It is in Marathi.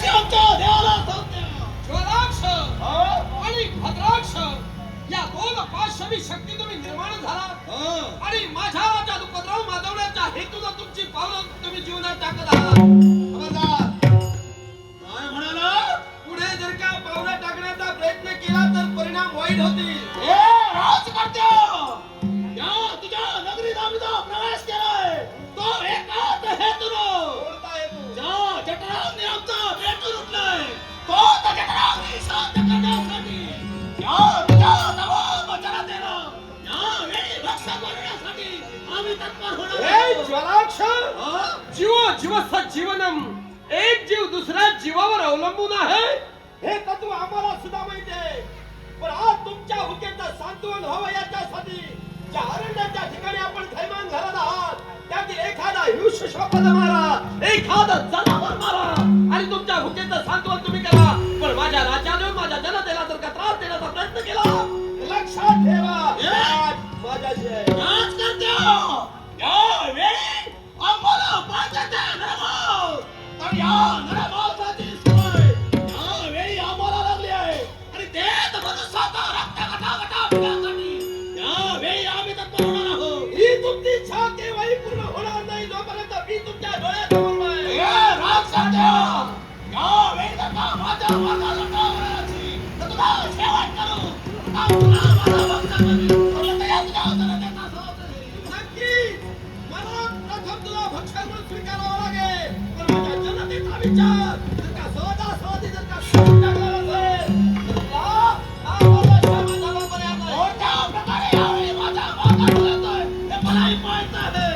आमच्या देवाला सौख्य. ज्वलाक्ष हा? आणि भद्राक्ष या दोन पाशवी शक्ती तुम्ही निर्माण झाला हा. आणि माझ्या राजा उपद्रव माजवण्याच्या हेतून तुमची पावलं तुम्ही जीवनात टाकत आहात. खबरदार. काय म्हणाला? पुढे जर का पावलं टाकण्याचा प्रयत्न केला तर परिणाम वाईट होतील. ए राजकर्त्या, या तुझ्या नगरीत आम्ही जो प्रवेश केलाय तो एकाच हेतून. कोणता हेतू? ज्या जठराग्नी आमचा पेटून उठलाय तो त्या जठराग्नी शांत करण्यासाठी, या तुझ्या तमाम जनतेला या वेळी भक्षक बनवण्यासाठी आम्ही तत्पर होणार हे आहोत. ज्वलाक्ष हा? जीव जीवस जीवनम एक जीव दुसऱ्या जीवावर अवलंबून आहे हे तत्व आम्हाला सुद्धा माहिती आहे. पण आज तुमच्या हुकेचं सांत्वन व्हावं याच्यासाठी ज्या अरण्याच्या ठिकाणी आपण थैमान घालत आहात त्यातील एखादा हिंस शोपद मारा, एखादा जनावर मारा आणि तुमच्या हुकेचं सांत्वन तुम्ही करा. पण माझ्या राज्याने माझ्या जनतेला जर का त्रास देण्याचा प्रयत्न केला लक्षात ठेवा माझ्याशी आहे. राजकर्त्या, या वेळी आम्हाला पाहिजे ते नरमाव. तर या नरमावसाची सोय या वेळी आम्हाला लागली आहे आणि ते तर मनुष्याचा रक्त गटागटा पिण्यासाठी या वेळी आम्ही तत्पर होणार आहोत. ही तुमची इच्छा केव्हाही पूर्ण होणार नाही जोपर्यंत मी तुमच्या डोळ्यासमोर ए आहे. राजकर्त्या, या वेळी जर का माझ्या मार्गाला टाळणार असेल, तर तुला शेवट करू. तुला माझा भक्त बनवीन. तुला या तुझ्या जनतेचा साथ आहे. नक्कीच मला प्रथम तुला भक्षण म्हणून स्वीकारावं लागेल. पण माझ्या जनतेचा विचार जर का सहजासहजी जर का करून टाकला नसेल, तर तुला हा माझा क्षमा झाला पर्यंत आहे. कोणत्या प्रकारे यावेळी माझा मार्ग डोळ्यात आहे हे मलाही माहित आहे.